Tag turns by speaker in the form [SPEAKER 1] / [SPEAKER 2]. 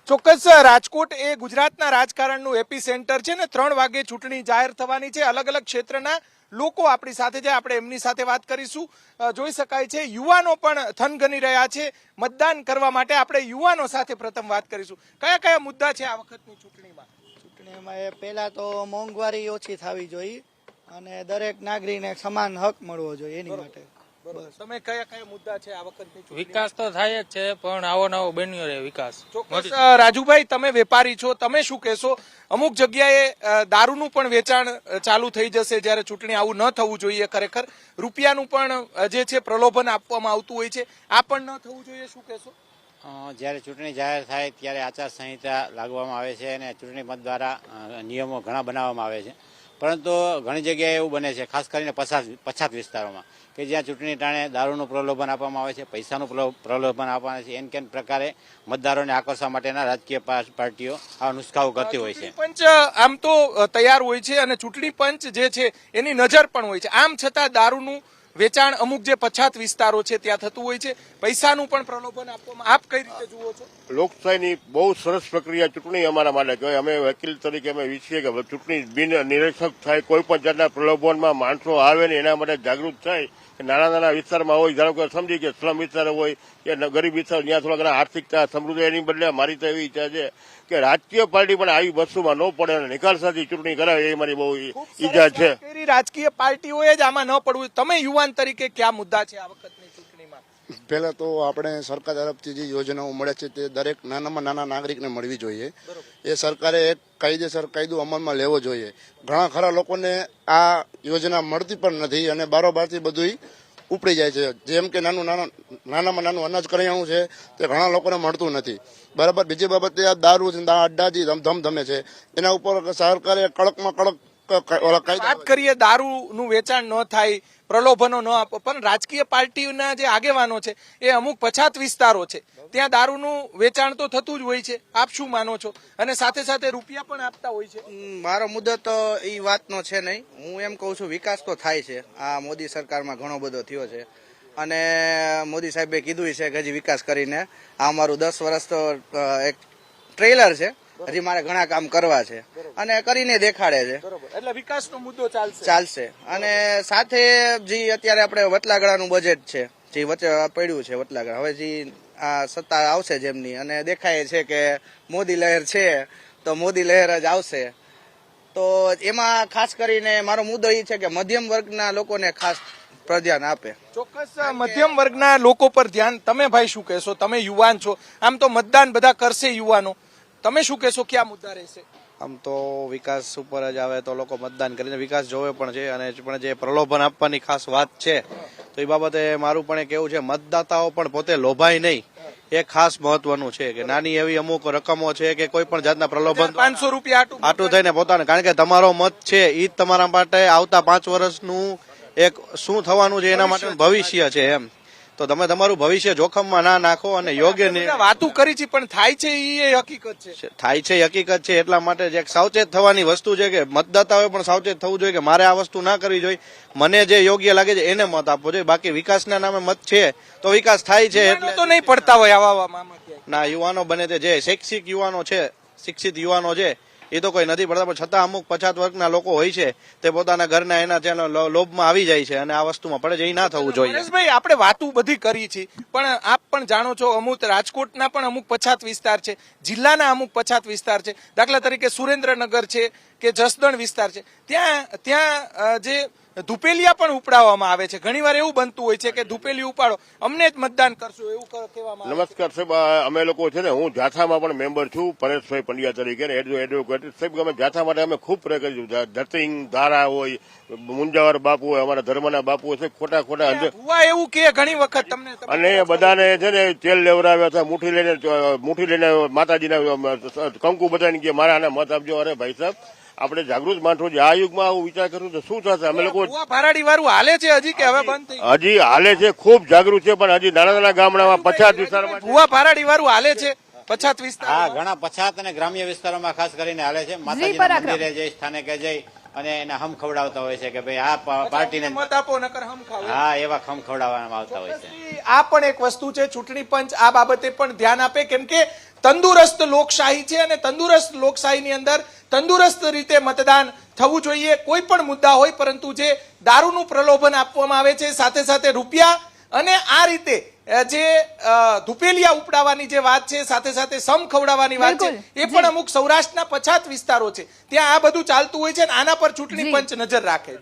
[SPEAKER 1] ચોક્કસ રાજકોટ એ ગુજરાતના રાજકારણનું AP centre છે ને 3 વાગે ચૂંટણી જાહેર થવાની છે. અલગ અલગ ક્ષેત્રના લોકો આપણી સાથે છે, આપણે એમની સાથે વાત કરીશું. જોઈ શકાય છે યુવાનો પણ થનગની રહ્યા છે મતદાન કરવા માટે. આપણે યુવાનો સાથે પ્રથમ વાત કરીશું. કયા કયા મુદ્દા છે આ વખતની ચૂંટણીમાં?
[SPEAKER 2] એ પહેલા તો મોંઘવારી ઓછી થવી જોઈએ અને દરેક નાગરિકને સમાન હક મળવો જોઈએ એની માટે.
[SPEAKER 1] તમે કયા કયા મુદ્દા છે આ વખતની?
[SPEAKER 3] વિકાસ તો થાય જ છે પણ આવો નવો બન્યો રહે વિકાસ.
[SPEAKER 1] ચોક્કસ રાજુભાઈ, તમે વેપારી છો, તમે શું કહેશો? અમુક જગ્યાએ દારૂનું પણ વેચાણ ચાલુ થઈ જશે જ્યારે ચૂંટણી. આવું ન થવું જોઈએ. ખરેખર રૂપિયાનું પણ જે છે પ્રલોભન આપવામાં આવતું હોય છે, આ પણ ન થવું જોઈએ. શું કહેશો?
[SPEAKER 4] જ્યારે ચૂંટણી જાહેર થાય ત્યારે આચારસંહિતા લાગવામાં આવે છે અને ચૂંટણી પંચ દ્વારા નિયમો ઘણા બનાવવામાં આવે છે, પરંતુ ઘણી જગ્યાએ એવું બને છે, ખાસ કરીને પછાત વિસ્તારોમાં, કે જ્યાં ચૂંટણી ટાણે દારૂનું પ્રલોભન આપવામાં આવે છે, પૈસાનું પ્રલોભન આપવામાં આવે છે. એન કેન પ્રકારે મતદારોને આકર્ષવા માટેના રાજકીય પાર્ટીઓ આ નુસ્ખાઓ કરતી હોય છે.
[SPEAKER 1] પંચ આમ તો તૈયાર હોય છે અને ચૂંટણી પંચ જે છે એની નજર પણ હોય છે. આમ છતાં દારૂનું વેચાણ અમુક જે પછાત વિસ્તારો છે ત્યાં થતું હોય છે, પૈસાનું પણ પ્રલોભન આપવામાં. આપ કઈ રીતે જુઓ છો?
[SPEAKER 5] લોકશાહીની બહુ સરસ પ્રક્રિયા ચૂંટણી અમારા માટે કહેવાય. અમે વકીલ તરીકે અમે ઈચ્છીએ કે ચૂંટણી બિન નિરક્ષક થાય, કોઈ પણ જાતના પ્રલોભનમાં માણસો આવે ને એના માટે જાગૃત થાય. નાના નાના વિસ્તારમાં હોય, ધારો કે સમજી કે સ્લમ વિસ્તાર હોય કે ગરીબ વિસ્તાર, જ્યાં થોડા ઘણા આર્થિકતા સમૃદ્ધ, એની બદલે મારી તો એવી ઈચ્છા છે કે રાજકીય પાર્ટી પણ આવી વસ્તુમાં ન પડે અને નિકાલ સાથે ચૂંટણી કરાવે, એ મારી બહુ ઈચ્છા છે.
[SPEAKER 1] રાજકીય પાર્ટીઓએ જ આમાં ન પડવું. તમે યુવાન તરીકે કયા મુદ્દા છે આ વખતની ચૂંટણીમાં?
[SPEAKER 6] પહેલા તો આપણે સરકાર તરફથી જે યોજનાઓ મળે છે તે દરેક નાનામાં નાના નાગરિકને મળવી જોઈએ. એ સરકારે એક કાયદેસર કાયદો અમલમાં લેવો જોઈએ. ઘણા ખરા લોકોને આ યોજના મળતી પણ નથી અને બારોબારથી બધું ઉપડી જાય છે. જેમ કે નાનામાં નાનું અનાજ કરિયાણું છે તે ઘણા લોકોને મળતું નથી. બરાબર. બીજી બાબતે આ દારૂ છે, અડ્ડાજી ધમધમે છે, એના ઉપર સરકારે કડકમાં કડક
[SPEAKER 1] વાત કરીએ. દારૂનું વેચાણ ન થાય, પ્રલોભનો ન આપો, પણ રાજકીય પાર્ટીના જે આગેવાનો છે એ અમુક પછાત વિસ્તારો છે ત્યાં દારૂનું વેચાણ તો થતું જ હોય છે. આપ શું માનો છો? અને સાથે સાથે રૂપિયા પણ આપતા હોય છે.
[SPEAKER 2] મારો મુદ્દો તો એ વાતનો છે નહીં. હું એમ કહું છું વિકાસ તો થાય છે. આ મોદી સરકારમાં ઘણો બધો થયો છે અને મોદી સાહેબે કીધું છે કે હજી વિકાસ કરીને આ અમારું 10 વર્ષ તો એક ટ્રેલર છે, હજી મારે ઘણા કામ કરવા છે અને કરીને દેખાડે છે.
[SPEAKER 1] એટલે વિકાસનો મુદ્દો
[SPEAKER 2] ચાલશે. અને સાથે જે અત્યારે આપણે વતલાગડાનું બજેટ છે જે વચ્ચે પડ્યું છે વતલાગડા, હવે જે આ સત્તા આવશે જેમની અને દેખાય છે કે મોદી લહેર છે તો મોદી લહેર જ આવશે, તો એમાં ખાસ કરીને મારો મુદ્દો એ છે કે મધ્યમ વર્ગના લોકોને ખાસ ધ્યાન આપે.
[SPEAKER 1] ચોક્કસ મધ્યમ વર્ગના લોકો પર ધ્યાન. તમે ભાઈ શું કહેશો? તમે યુવાન છો, આમ તો મતદાન બધા કરશે યુવાનો, તમે શું કહેશો ક્યાં મુદ્દા રહેશે?
[SPEAKER 7] આમ તો વિકાસ ઉપર જ આવે તો લોકો મતદાન કરીને વિકાસ જોવે પણ છે અને પણ જે પ્રલોભન આપવાની ખાસ વાત છે તો એ બાબતે મારું પણ એક એવું છે, મતદાતાઓ પણ પોતે લોભાય નહીં, એ ખાસ મહત્વનું છે કે નાની એવી અમુક રકમો છે કે કોઈ પણ જાતના પ્રલોભન
[SPEAKER 1] 500 રૂપિયા
[SPEAKER 7] આટું થઈને પોતાને, કારણ કે તમારો મત છે એ જ તમારા માટે આવતા 5 વર્ષનું એક શું થવાનું છે એના માટે ભવિષ્ય છે. એમ તો તમે તમારું ભવિષ્ય જોખમમાં ના નાખો અને યોગ્ય
[SPEAKER 1] વાતું કરી છે પણ થાય છે એ હકીકત છે.
[SPEAKER 7] થાય છે હકીકત છે. એટલા માટે જ એક સાવચેત થવાની વસ્તુ છે કે મતદાતાઓએ પણ સાવચેત થવું જોઈએ કે મારે આ વસ્તુ ના કરવી જોઈએ, મને જે યોગ્ય લાગે છે એને મત આપવો જોઈએ. બાકી વિકાસના નામે મત છે તો વિકાસ થાય છે એટલે
[SPEAKER 1] તો નહીં પડતા હોય આવા
[SPEAKER 7] ના. યુવાનો બને તે જે શિક્ષિત યુવાનો છે, શિક્ષિત યુવાનો છે એ તો કોઈ નથી પડતા, પણ છતાં અમુક પછાત વર્ગના લોકો હોય છે તે પોતાના ઘરના એના ત્યાં લોભમાં આવી જાય છે અને આ વસ્તુમાં પડે છે. એ ના થવું જોઈએ.
[SPEAKER 1] ભાઈ, આપણે વાતો બધી કરી છે પણ આપ પણ જાણો છો અમુક રાજકોટના પણ અમુક પછાત વિસ્તાર છે, જિલ્લાના અમુક પછાત વિસ્તાર છે. દાખલા તરીકે સુરેન્દ્રનગર છે કે જસદણ વિસ્તાર છે, ત્યાં જે ધુપેલિયા પણ ઉપડાવવામાં આવે છે. ઘણી વાર એવું બનતું હોય છે કે ધુપેલી ઉપાડો, અમને જ મતદાન કરશો એવું કહેવામાં.
[SPEAKER 5] નમસ્કાર સાહેબ, અમે લોકો છે ને, હું જાથામાં પણ મેમ્બર છું પરેશભાઈ પંડ્યા તરીકે, એડવોકેટ સાહેબ. અમે જાથા માટે અમે ખૂબ પ્રયત્ન કર્યું. ધતિંગ ધારા હોય, મુંજાવર બાપુ હોય, અમારા ધર્મના બાપુ છે, ખોટા
[SPEAKER 1] એવું કે ઘણી વખત તમને
[SPEAKER 5] અને બધાને છે ને તેલ લેવડાવ્યા હતા, મુઠ્ઠી લઈને માતાજીના કંકુ બધાને કે મારા આને મત આપજો. અરે ભાઈ સાહેબ, આપણે જાગૃત માણસો આ યુગમાં આવું વિચાર કરું તો શું થશે? અમે લોકો
[SPEAKER 1] ભરાડી વાળું હાલે છે હજી કે હવે બંધ થઈ?
[SPEAKER 5] હજી હાલે છે, ખૂબ જાગૃત છે, પણ હજી નાના નાના ગામડામાં પછાત વિસ્તારમાં
[SPEAKER 1] ભુવા ભરાડી વાળું હાલે છે. પછાત વિસ્તાર,
[SPEAKER 4] હા, ઘણા પછાત અને ગ્રામ્ય વિસ્તારોમાં ખાસ કરીને હાલે છે. માતાજીના મંદિરે જઈ, સ્થાનકે જઈ અને એને હમ ખવડાવતા હોય છે કે ભાઈ આ પાર્ટીને
[SPEAKER 1] મત આપો નકર હમ ખાવ.
[SPEAKER 4] હા, એવા ખમ ખવડાવવામાં આવતા હોય છે.
[SPEAKER 1] આ પણ એક વસ્તુ છે. ચૂંટણી પંચ આ બાબતે પણ ધ્યાન આપે, કેમ કે તંદુરસ્ત લોકશાહી છે અને તંદુરસ્ત લોકશાહીની અંદર તંદુરસ્ત રીતે મતદાન થવું જોઈએ. કોઈ પણ મુદ્દા હોય, પરંતુ જે દારૂનું પ્રલોભન આપવામાં આવે છે, સાથે સાથે રૂપિયા અને આ રીતે જે ધુપેલિયા ઉપડાવવાની જે વાત છે, સાથે સાથે સમ ખવડાવવાની વાત છે,
[SPEAKER 8] બિલકુલ.
[SPEAKER 1] એ પણ અમુક સૌરાષ્ટ્રના પછાત વિસ્તારો છે ત્યાં આ બધું ચાલતું હોય છે અને આના પર ચૂંટણી પંચ નજર રાખે છે.